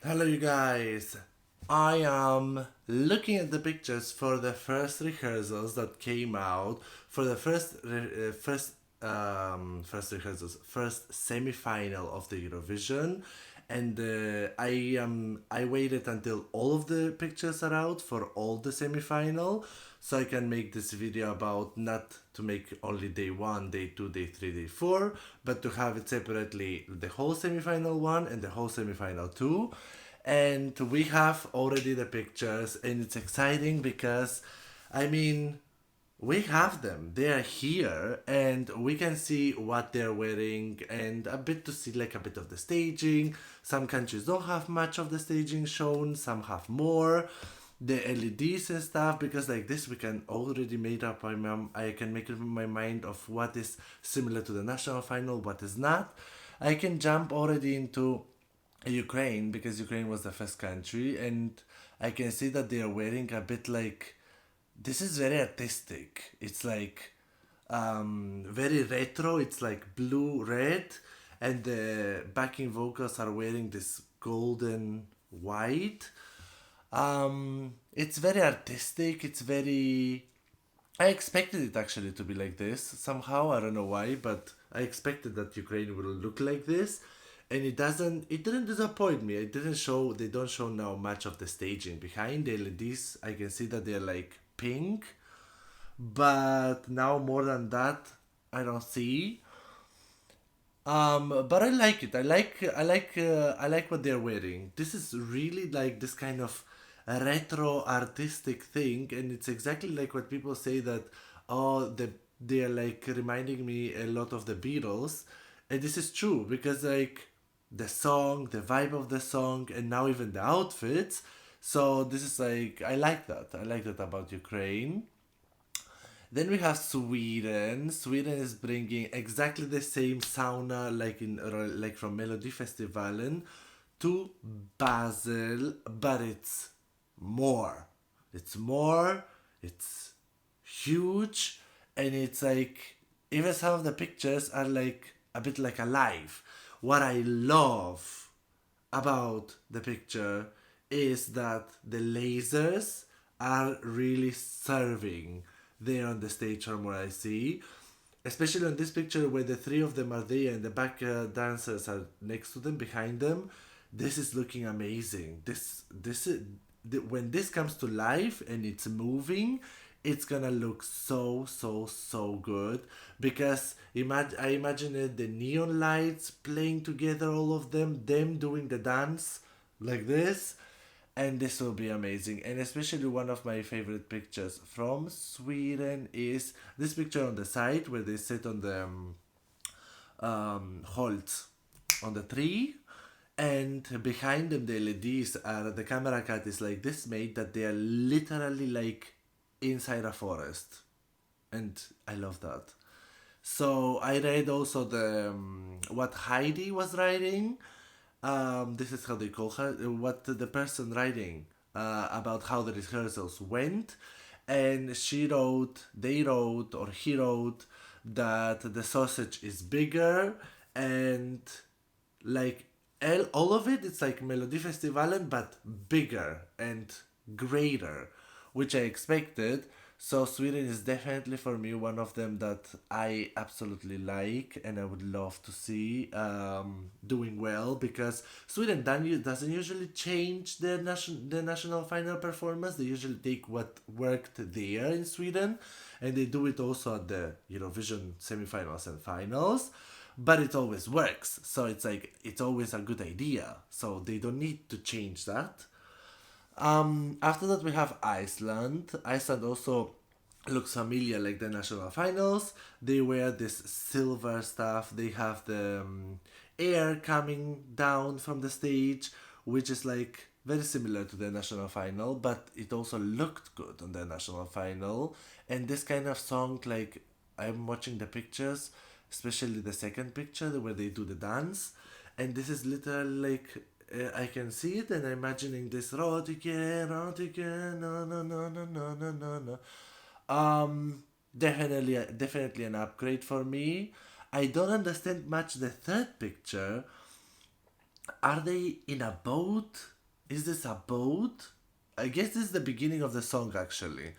Hello, you guys. I am looking at the pictures for the first rehearsals that came out for the first rehearsals, first semi-final of the Eurovision, and I waited until all of the pictures are out for all the semi-final, so I can make this video about not to make only day one, day two, day three, day four, but to have it separately the whole semi-final one and the whole semi-final two. And we have already the pictures, and it's exciting because, I mean, we have them. They are here, and we can see what they're wearing, and a bit to see like a bit of the staging. Some countries don't have much of the staging shown, some have more. The LEDs and stuff, because like this we can already made up my I can make up my mind of what is similar to the national final, what is not. I can jump already into Ukraine because Ukraine was the first country, and I can see that they are wearing a bit like, this is very artistic. It's like very retro. It's like blue red, and the backing vocals are wearing this golden white. It's very artistic. It's very. I expected it actually to be like this somehow. I don't know why, but I expected that Ukraine will look like this, and it doesn't. It didn't disappoint me. It didn't show. They don't show now much of the staging behind the LEDs. I can see that they're like pink, but now more than that, I don't see. But I like it. I like what they're wearing. This is really like this kind of retro artistic thing, and it's exactly like what people say that, oh, they're like reminding me a lot of the Beatles, and this is true because like the song, the vibe of the song, and now even the outfits. So this is like I like that. I like that about Ukraine. Then we have Sweden. Sweden is bringing exactly the same sauna like like from Melody Festivalen to Basel, but it's more. It's more. It's huge, and it's like even some of the pictures are like a bit like alive. What I love about the picture is that the lasers are really serving there on the stage from what I see. Especially on this picture where the three of them are there and the back dancers are next to them, behind them. This is looking amazing. This is when this comes to life and it's moving, it's gonna look so good because I imagine it, the neon lights playing together, all of them doing the dance like this, and this will be amazing. And especially one of my favorite pictures from Sweden is this picture on the side where they sit on the Holt on the tree, and behind them the LEDs are, the camera cut is like this made that they are literally like inside a forest, and I love that. So I read also the what Heidi was writing. This is how they call her. What the person writing about how the rehearsals went, and she wrote, they wrote, or he wrote that the sausage is bigger, and like all of it, it's like Melody Festivalen, but bigger and greater, which I expected. So Sweden is definitely for me one of them that I absolutely like, and I would love to see doing well because Sweden doesn't usually change the national final performance. They usually take what worked there in Sweden, and they do it also at the Eurovision semifinals and finals, but it always works. So it's like it's always a good idea. So they don't need to change that. After that, we have Iceland. Iceland also looks familiar like the national finals. They wear this silver stuff. They have the air coming down from the stage, which is like very similar to the national final, but it also looked good on the national final. And this kind of song, like I'm watching the pictures, especially the second picture where they do the dance, and this is literally like I can see it and I'm imagining this Rotike, Rotike, no no no no no no no no. Definitely an upgrade for me. I don't understand much the third picture. are they in a boat? Is this a boat? I guess this is the beginning of the song actually.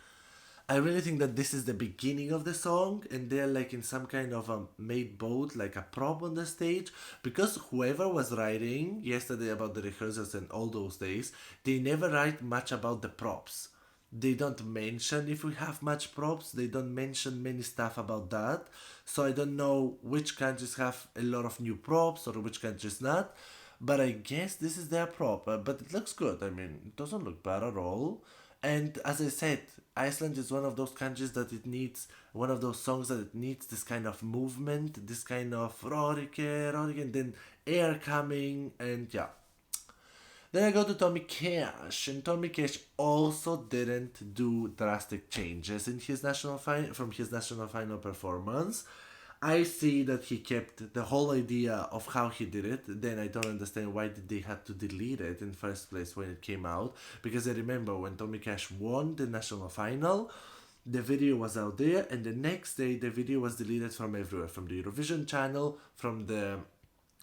I really think that this is the beginning of the song, and they're like in some kind of a made boat, like a prop on the stage. Because whoever was writing yesterday about the rehearsals and all those days, they never write much about the props. They don't mention if we have much props, they don't mention many stuff about that. So I don't know which countries have a lot of new props or which countries not. But I guess this is their prop, but it looks good. I mean, it doesn't look bad at all. And as I said, Iceland is one of those countries that it needs, one of those songs that it needs this kind of movement, this kind of Rorike, Rorike, and then air coming, and yeah. Then I go to Tommy Cash, and Tommy Cash also didn't do drastic changes in his from his national final performance. I see that he kept the whole idea of how he did it. Then I don't understand why did they had to delete it in first place when it came out. Because I remember when Tommy Cash won the national final, the video was out there, and the next day the video was deleted from everywhere, from the Eurovision channel, from the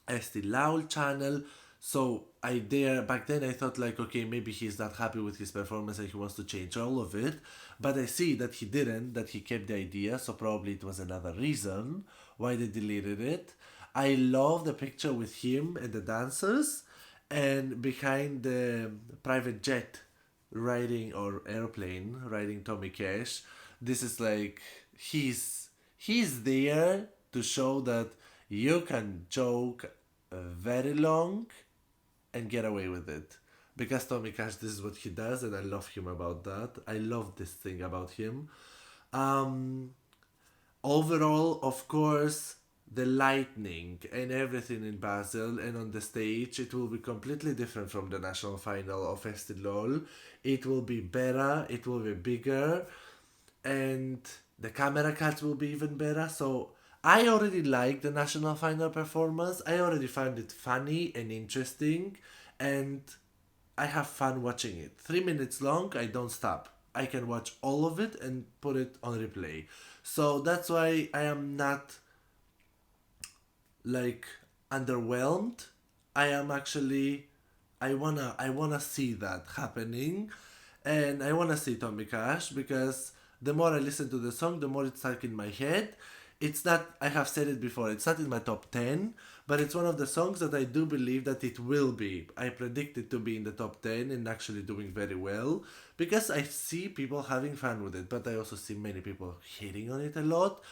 Esti Laul channel. So I there back then I thought like, okay, maybe he's not happy with his performance and he wants to change all of it. But I see that he didn't, that he kept the idea, so probably it was another reason why they deleted it. I love the picture with him and the dancers, and behind the private jet riding, or airplane riding Tommy Cash. This is like he's there to show that you can joke very long and get away with it. Because Tommy Cash, this is what he does, and I love him about that. I love this thing about him. Um, Overall, of course, the lightning and everything in Basel and on the stage, it will be completely different from the national final of Estilol. It will be better, it will be bigger, and the camera cuts will be even better. So I already like the national final performance. I already found it funny and interesting, and I have fun watching it. 3 minutes long, I don't stop. I can watch all of it and put it on replay. So that's why I am not like underwhelmed. I am actually, I wanna see that happening, and I wanna see Tommy Cash, because the more I listen to the song, the more it's stuck in my head. It's not, I have said it before, it's not in my top 10, but it's one of the songs that I do believe that it will be. I predict it to be in the top 10 and actually doing very well, because I see people having fun with it, but I also see many people hating on it a lot.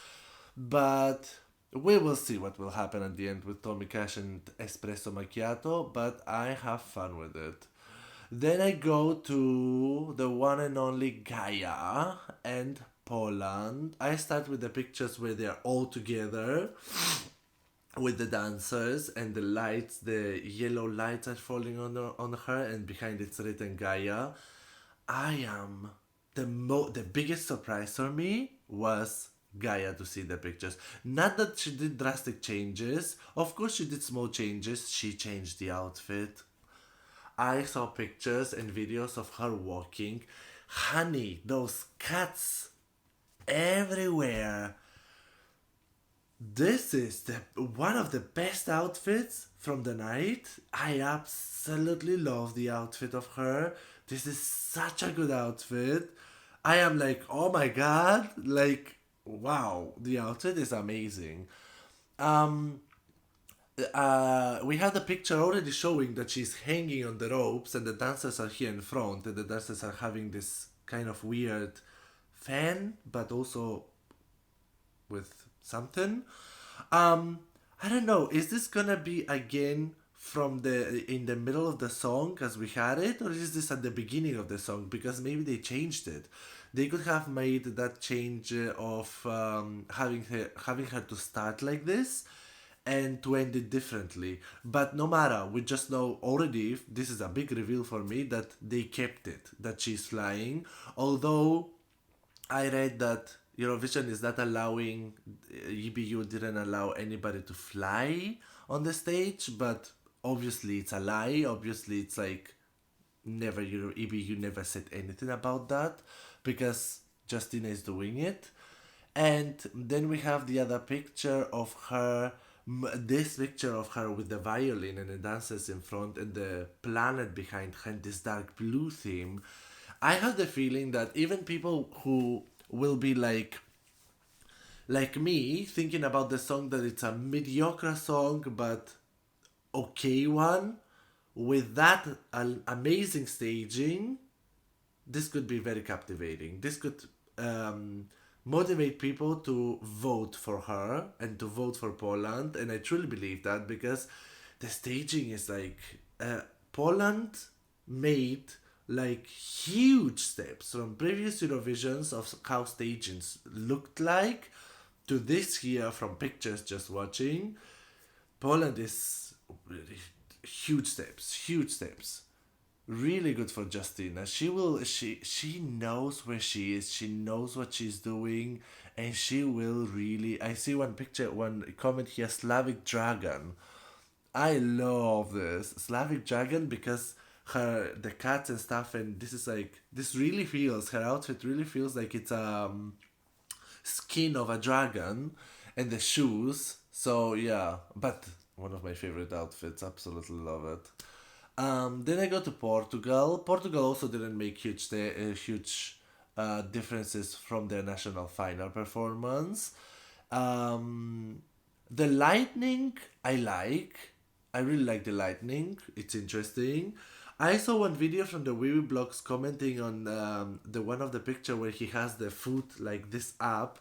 But we will see what will happen at the end with Tommy Cash and Espresso Macchiato, but I have fun with it. Then I go to the one and only Gaia and Poland. I start with the pictures where they're all together with the dancers and the lights, the yellow lights are falling on her, and behind it's written Gaia. I am the biggest surprise for me was Gaia to see the pictures. Not that she did drastic changes. Of course she did small changes. She changed the outfit. I saw pictures and videos of her walking. Honey, those cuts everywhere. This is the one of the best outfits from the night. I absolutely love the outfit of her. This is such a good outfit. I am like, oh my god, like wow, the outfit is amazing. Um we have the picture already showing that she's hanging on the ropes and the dancers are here in front, and the dancers are having this kind of weird fan, but also with something. Um, I don't know. Is this gonna be again from the in the middle of the song as we had it, or is this at the beginning of the song? Because maybe they changed it. They could have made that change of having her to start like this and to end it differently. But no matter, we just know already. This is a big reveal for me that they kept it. That she's flying, although I read that Eurovision is not allowing, EBU didn't allow anybody to fly on the stage, but obviously it's a lie. Obviously it's like never, EBU never said anything about that, because Justina is doing it. And then we have the other picture of her this picture of her with the violin and the dancers in front and the planet behind her and this dark blue theme, I have the feeling that even people who will be like me thinking about the song that it's a mediocre song but okay one, with that amazing staging, this could be very captivating. This could motivate people to vote for her and to vote for Poland. And I truly believe that because the staging is like Poland made like huge steps from previous Eurovisions of how stagings looked like to this year from pictures just watching. Poland is really huge steps, huge steps. Really good for Justina. She knows where she is. She knows what she's doing, and she will really. I see one picture, one comment here, Slavic Dragon. I love this Slavic Dragon because the cats and stuff, and this is like this really feels her outfit really feels like it's skin of a dragon, and the shoes. So yeah, but one of my favorite outfits. Absolutely love it. Then I go to Portugal. Portugal also didn't make huge differences from their national final performance. Um, the lightning I like. I really like the lightning. It's interesting. I saw one video from the Wee blogs commenting on the one of the picture where he has the foot like this up.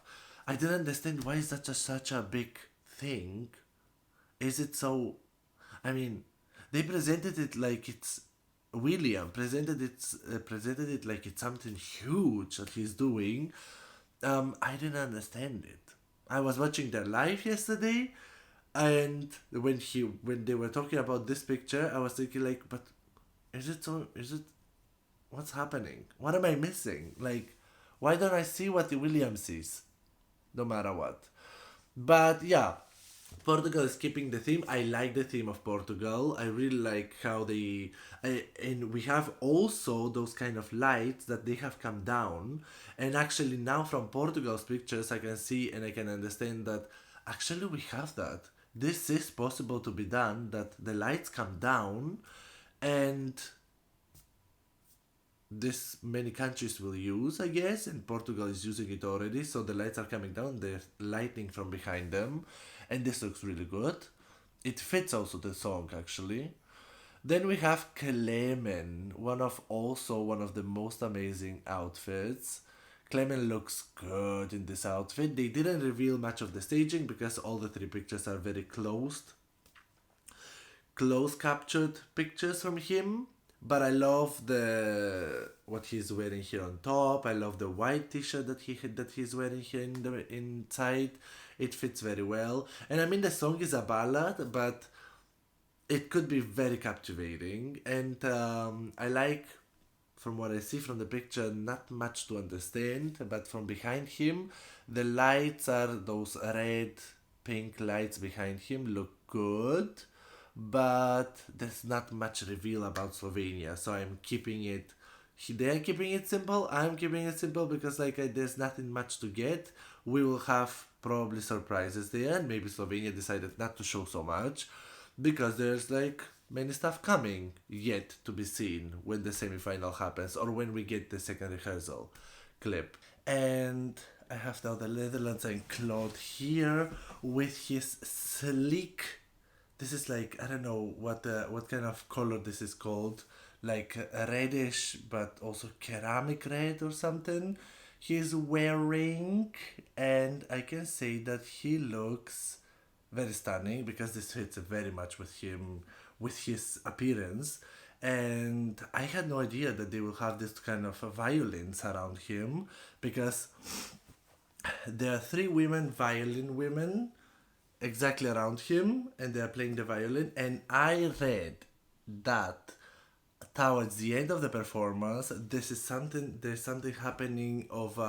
I didn't understand why is that such a big thing. Is it so? I mean, they presented it like it's William presented it like it's something huge that he's doing. I didn't understand it. I was watching their live yesterday, and when they were talking about this picture, I was thinking like, but is it so? Is it what's happening? What am I missing? Like, why don't I see what the William sees? No matter what. But yeah, Portugal is keeping the theme. I like the theme of Portugal. I really like how and we have also those kind of lights that they have come down. And actually now from Portugal's pictures, I can see and I can understand that actually we have that. This is possible to be done. That the lights come down, and this many countries will use, I guess, and Portugal is using it already. So the lights are coming down, there's lightning from behind them, and this looks really good. It fits also the song actually. Then we have Clemen, one of the most amazing outfits. Clemen looks good in this outfit. They didn't reveal much of the staging because all the three pictures are very close captured pictures from him. But I love the what he's wearing here on top. I love the white T-shirt that he's wearing here in the inside. It fits very well. And I mean the song is a ballad, but it could be very captivating. And I like, from what I see from the picture, not much to understand. But from behind him, the lights are those red, pink lights behind him look good, but there's not much reveal about Slovenia, so I'm keeping it. They're keeping it simple. I'm keeping it simple because there's nothing much to get. We will have probably surprises there, and maybe Slovenia decided not to show so much because there's many stuff coming yet to be seen when the semi-final happens or when we get the second rehearsal clip. And I have now the Netherlands and Claude here with his sleek. This is I don't know what kind of color this is called, a reddish but also ceramic red or something he's wearing, and I can say that he looks very stunning because this fits very much with him, with his appearance. And I had no idea that they will have this kind of violins around him, because there are three violin women exactly around him, and they are playing the violin. And I read that towards the end of the performance, there's something happening of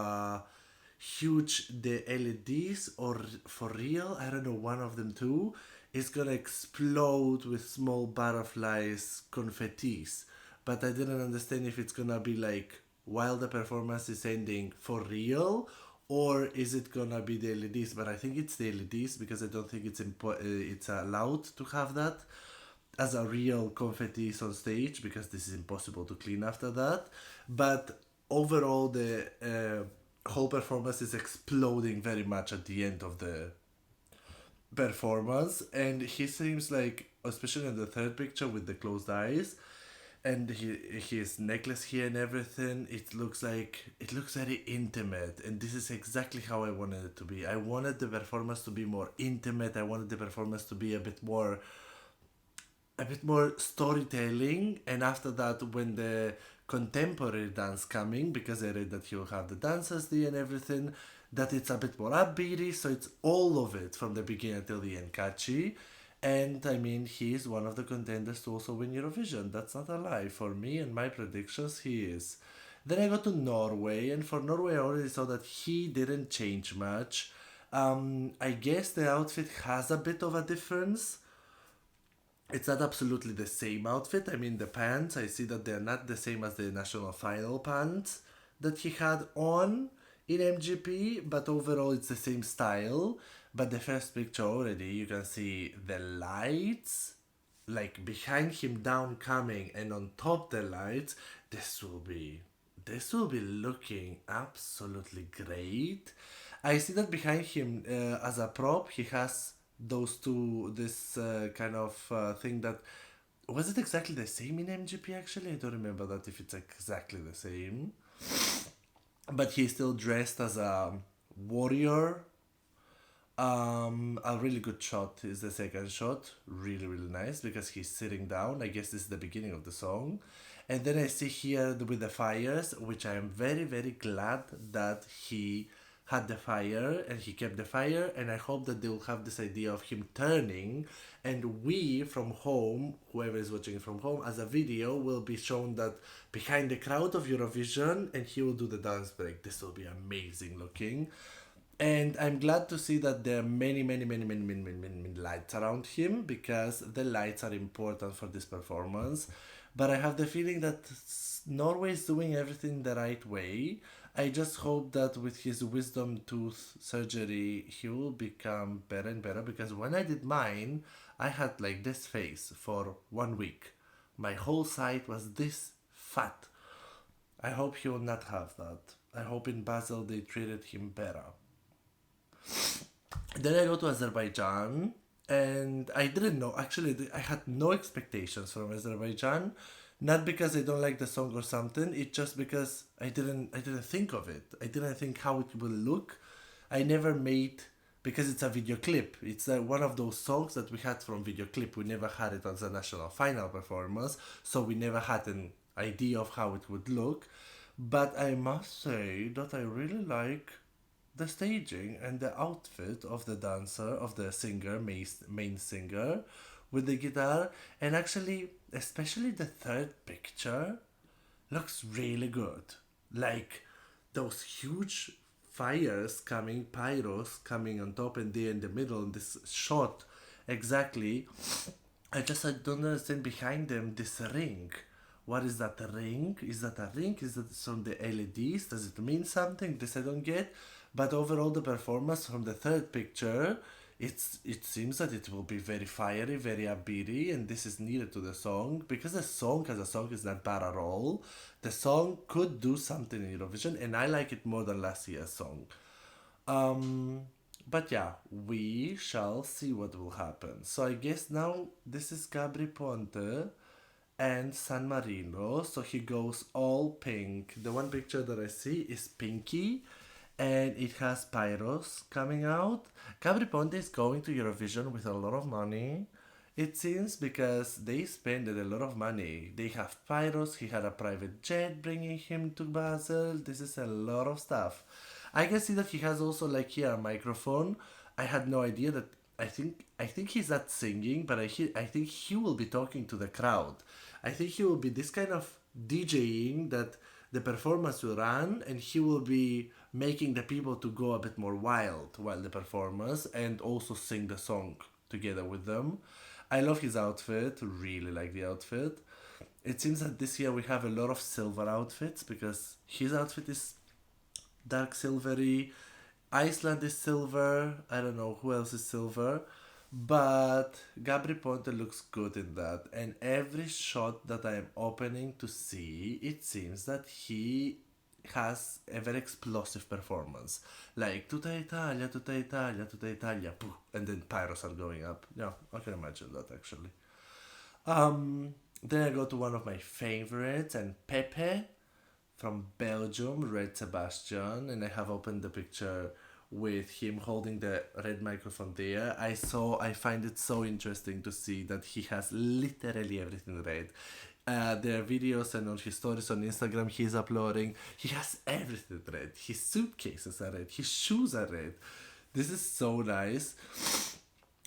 huge, the LEDs, or for real, I don't know, one of them too is gonna explode with small butterflies, confettis. But I didn't understand if it's gonna be while the performance is ending for real, or is it gonna be the LEDs? But I think it's the LEDs because I don't think it's allowed to have that as a real confettis on stage because this is impossible to clean after that. But overall, the whole performance is exploding very much at the end of the performance, and he seems like, especially in the third picture with the closed eyes, and his necklace here and everything, it looks very intimate, and this is exactly how I wanted it to be. I wanted the performance to be more intimate. I wanted the performance to be a bit more storytelling, and after that when the contemporary dance coming, because I read that he'll have the dancers there and everything, that it's a bit more upbeaty, so it's all of it from the beginning till the end catchy. And I mean, he's one of the contenders to also win Eurovision. That's not a lie. For me and my predictions, he is. Then I go to Norway, and for Norway, I already saw that he didn't change much. I guess the outfit has a bit of a difference. It's not absolutely the same outfit. I mean, the pants, I see that they're not the same as the national final pants that he had on in MGP, but overall it's the same style. But the first picture already, you can see the lights, like behind him down coming, and on top the lights. This will be looking absolutely great. I see that behind him, as a prop, he has those two, this kind of thing that, was it exactly the same in MGP actually? I don't remember that if it's exactly the same. But he's still dressed as a warrior. A really good shot is the second shot. Really, really nice because he's sitting down. I guess this is the beginning of the song. And then I see here with the fires, which I am very, very glad that he had the fire and he kept the fire. And I hope that they will have this idea of him turning. And we from home, whoever is watching it from home, as a video will be shown that behind the crowd of Eurovision, and he will do the dance break. This will be amazing looking. And I'm glad to see that there are many lights around him because the lights are important for this performance. But I have the feeling that Norway is doing everything the right way. I just hope that with his wisdom tooth surgery, he will become better and better because when I did mine, I had like this face for 1 week. My whole side was this fat. I hope he will not have that. I hope in Basel they treated him better. Then I go to Azerbaijan, and I didn't know. Actually, I had no expectations from Azerbaijan, not because I don't like the song or something. It's just because I didn't think of it. I didn't think how it will look. I never made, because it's a video clip. It's one of those songs that we had from video clip. We never had it as a national final performance, so we never had an idea of how it would look. But I must say that I really like the staging and the outfit of the dancer, of the singer, main singer, with the guitar. And actually, especially the third picture looks really good. Like those huge fires coming, pyros coming on top and there in the middle, in this shot exactly. I don't understand behind them this ring. What is that, a ring? Is that a ring? Is that from the LEDs? Does it mean something? This I don't get. But overall, the performance from the third picture, it seems that it will be very fiery, very upbeaty, and this is needed to the song because the song as a song is not bad at all. The song could do something in Eurovision, and I like it more than last year's song. But yeah, we shall see what will happen. So I guess now this is Gabri Ponte and San Marino. So he goes all pink. The one picture that I see is pinky and it has pyros coming out. Gabri Ponte is going to Eurovision with a lot of money. It seems because they spend a lot of money. They have pyros, he had a private jet bringing him to Basel. This is a lot of stuff. I can see that he has also like here a microphone. I had no idea that I think he's not singing, but I think he will be talking to the crowd. I think he will be this kind of DJing that the performance will run and he will be making the people to go a bit more wild while the performance and also sing the song together with them. I love his outfit, really like the outfit. It seems that this year we have a lot of silver outfits because his outfit is dark silvery. Iceland is silver. I don't know who else is silver. But Gabri Ponte looks good in that. And every shot that I am opening to see, it seems that he has a very explosive performance. Like, tutta Italia, poof, and then pyros are going up. Yeah, I can imagine that actually. Then I go to one of my favorites, and Pepe from Belgium, Red Sebastian, and I have opened the picture with him holding the red microphone there. I find it so interesting to see that he has literally everything red. There are videos and on his stories on Instagram he's uploading. He has everything red. His suitcases are red. His shoes are red. This is so nice.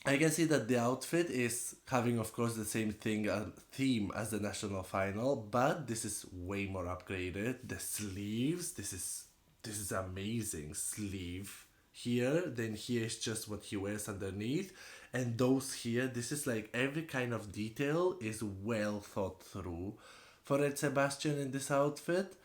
I can see that the outfit is having, of course, the same theme as the national final, but this is way more upgraded. The sleeves, this is amazing sleeve here. Then here is just what he wears underneath, and those here, this is like every kind of detail is well thought through for Ed Sebastian in this outfit.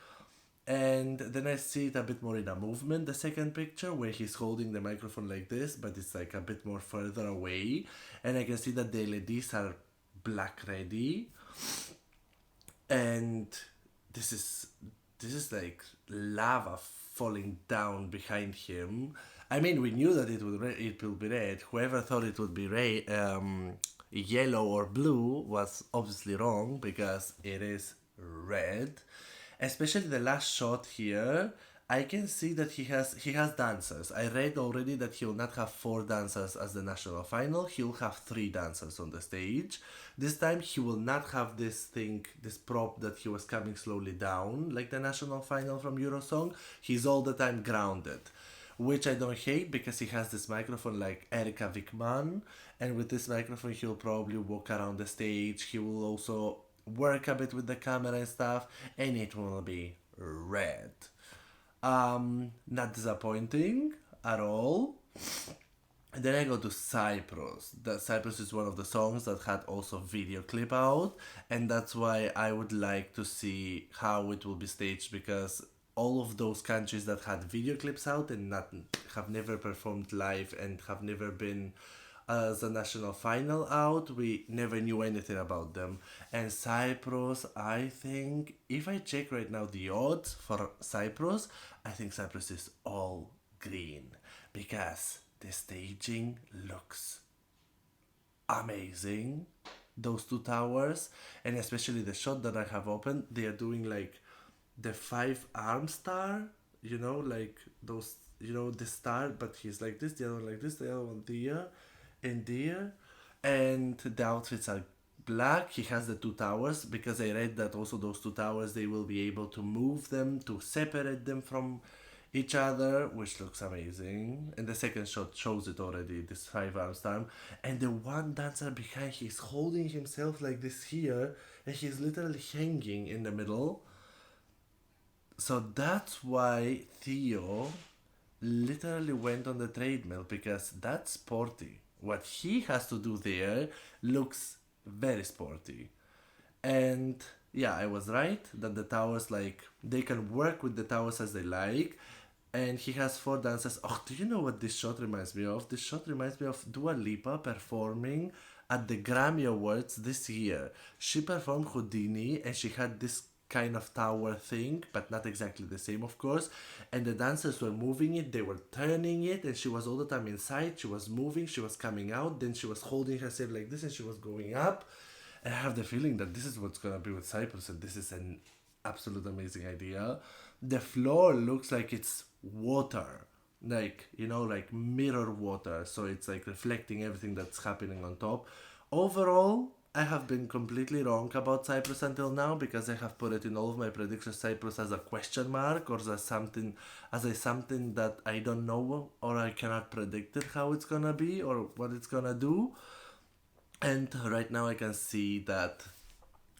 And then I see it a bit more in a movement, the second picture, where he's holding the microphone like this, but it's like a bit more further away. And I can see that the LEDs are black ready. And this is this is like lava falling down behind him. I mean, we knew that it will be red. Whoever thought it would be yellow or blue was obviously wrong because it is red. Especially the last shot here, I can see that he has dancers. I read already that he will not have 4 dancers as the national final. He will have 3 dancers on the stage. This time he will not have this prop that he was coming slowly down like the national final from Eurosong. He's all the time grounded, which I don't hate because he has this microphone like Erika Wickman, and with this microphone he'll probably walk around the stage. He will also work a bit with the camera and stuff, and it will be red. Not disappointing at all. And then I go to Cyprus. That Cyprus is one of the songs that had also video clip out, and that's why I would like to see how it will be staged because all of those countries that had video clips out and not have never performed live and have never been as a national final out, we never knew anything about them. And Cyprus, I think, if I check right now the odds for Cyprus, I think Cyprus is all green because the staging looks amazing. Those 2 towers, and especially the shot that I have opened, they are doing like the 5 arm star, like those, the star, but he's like this, the other one like this, the other one there and there, and the outfits are black. He has the 2 towers because I read that also those 2 towers they will be able to move them to separate them from each other, which looks amazing. And the second shot shows it already, this 5 arm star. And the one dancer behind, he's holding himself like this here, and he's literally hanging in the middle. So that's why Theo literally went on the treadmill because that's sporty. What he has to do there looks very sporty. And yeah, I was right that the towers, like, they can work with the towers as they like. And he has 4 dancers. Oh, do you know what this shot reminds me of? This shot reminds me of Dua Lipa performing at the Grammy Awards this year. She performed Houdini and she had this kind of tower thing, but not exactly the same, of course. And the dancers were moving it, they were turning it, and she was all the time inside. She was moving, she was coming out, then she was holding herself like this and she was going up. And I have the feeling that this is what's gonna be with Cyprus, and this is an absolute amazing idea. The floor looks like it's water, like, like mirror water, so it's like reflecting everything that's happening on top. Overall, I have been completely wrong about Cyprus until now because I have put it in all of my predictions Cyprus as a question mark or as something that I don't know or I cannot predict it how it's gonna be or what it's gonna do. And right now I can see that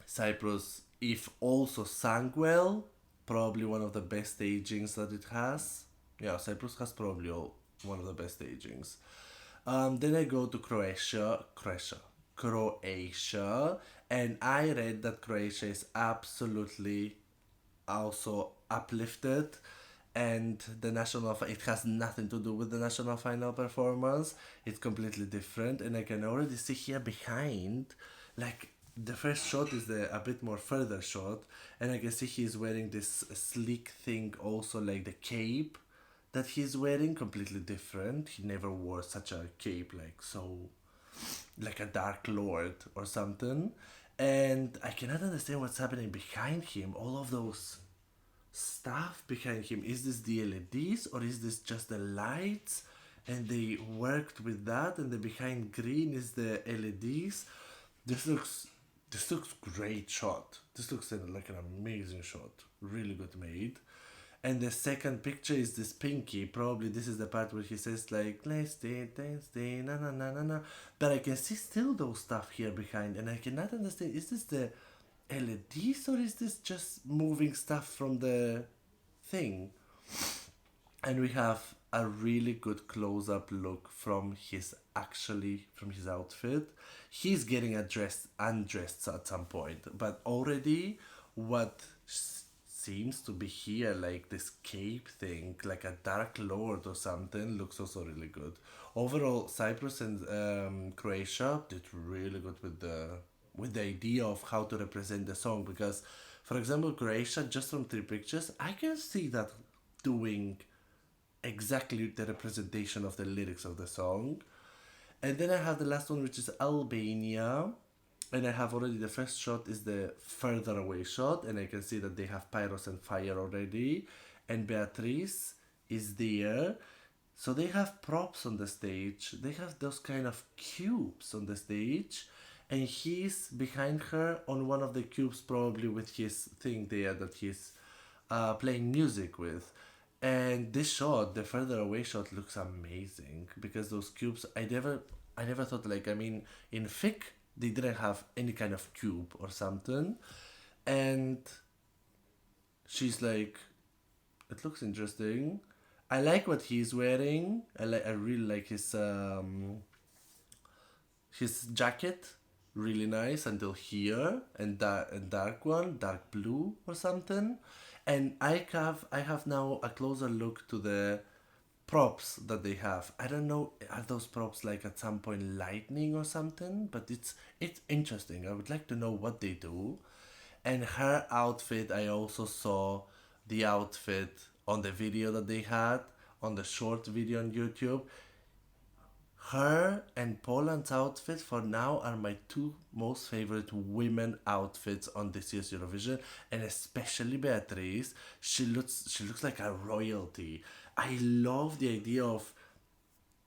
Cyprus, if also sang well, probably one of the best stagings that it has. Yeah, Cyprus has probably one of the best stagings. Then I go to Croatia, and I read that Croatia is absolutely also uplifted, and it has nothing to do with the national final performance. It's completely different, and I can already see here behind, like the first shot is a bit more further shot, and I can see he's wearing this sleek thing also, like the cape that he's wearing, completely different. He never wore such a cape, like so, like a dark lord or something. And I cannot understand what's happening behind him. All of those stuff behind him. Is this the LEDs or is this just the lights? And they worked with that, and the behind green is the LEDs. This looks great shot. This looks like an amazing shot. Really good made. And the second picture is this pinky. Probably this is the part where he says like let's stay, na na na na na. But I can see still those stuff here behind, and I cannot understand. Is this the LEDs or is this just moving stuff from the thing? And we have a really good close-up look from his outfit. He's getting undressed at some point, but already what seems to be here, like this cape thing, like a dark lord or something, looks also really good. Overall, Cyprus and Croatia did really good with the idea of how to represent the song, because, for example, Croatia, just from 3 pictures, I can see that doing exactly the representation of the lyrics of the song. And then I have the last one, which is Albania. And I have already the first shot is the further away shot, and I can see that they have pyros and fire already. And Beatrice is there. So they have props on the stage. They have those kind of cubes on the stage. And he's behind her on one of the cubes, probably with his thing there that he's playing music with. And this shot, the further away shot, looks amazing because those cubes, I never thought, like, I mean, in Fic they didn't have any kind of cube or something, and she's like, it looks interesting. I like what he's wearing. I really like his jacket, really nice until here, and dark one, dark blue or something. And I have now a closer look to the props that they have. I don't know, are those props like at some point lightning or something? But it's interesting. I would like to know what they do. And her outfit, I also saw the outfit on the video that they had, on the short video on YouTube. Her and Poland's outfit for now are my two most favorite women outfits on this year's Eurovision, and especially Beatrice. She looks like a royalty. I love the idea of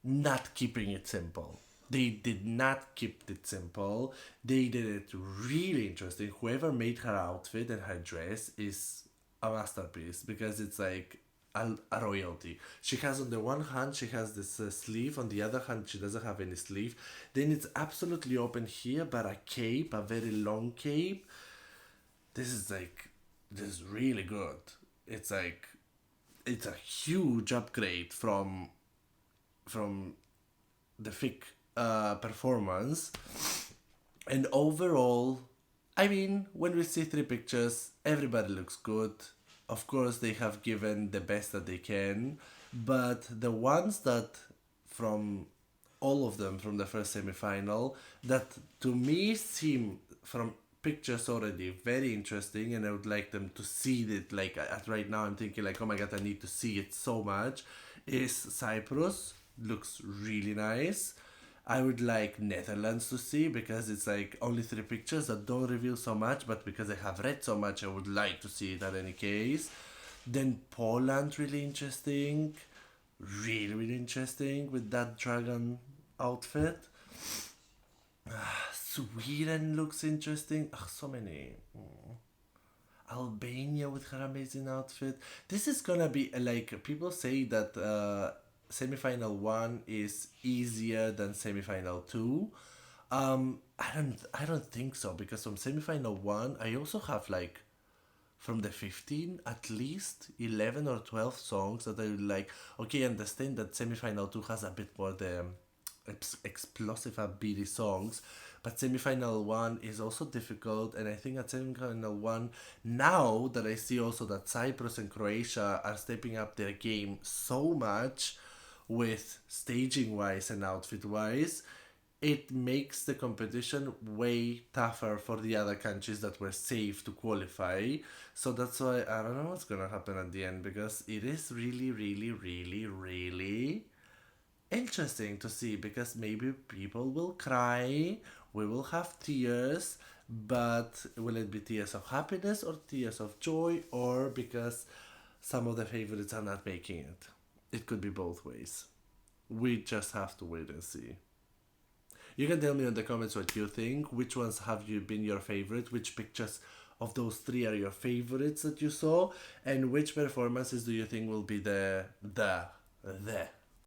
not keeping it simple. They did not keep it simple. They did it really interesting. Whoever made her outfit and her dress is a masterpiece, because it's like a royalty. She has, on the one hand, she has this sleeve. On the other hand, she doesn't have any sleeve. Then it's absolutely open here, but a cape, a very long cape. This is really good. It's like, it's a huge upgrade from the Fic performance. And overall, I mean, when we see 3 pictures, everybody looks good. Of course, they have given the best that they can, but the ones that, from all of them from the first semi-final, that to me seem from pictures already very interesting, and I would like them to see it, like at right now I'm thinking like, oh my god, I need to see it so much, is Cyprus. Looks really nice. I would like Netherlands to see, because it's like only 3 pictures that don't reveal so much, but because I have read so much, I would like to see it at any case. Then Poland, really interesting. Really, really interesting with that dragon outfit. Sweden looks interesting. So many. Albania with her amazing outfit. This is gonna be like, people say that semi-final 1 is easier than semi-final 2. I don't think so, because from semi-final 1 I also have like, from the 15, at least 11 or 12 songs that I would like. Okay, I understand that semi-final 2 has a bit more the explosive upbeat songs. But semi-final one is also difficult, and I think at semi-final one, now that I see also that Cyprus and Croatia are stepping up their game so much with staging wise and outfit wise, it makes the competition way tougher for the other countries that were safe to qualify. So that's why I don't know what's gonna happen at the end, because it is really, really, really, really interesting to see, because maybe people will cry, we will have tears, but will it be tears of happiness or tears of joy, or because some of the favorites are not making it? It could be both ways. We just have to wait and see. You can tell me in the comments what you think. Which ones have you been your favorite? Which pictures of those three are your favorites that you saw? And which performances do you think will be the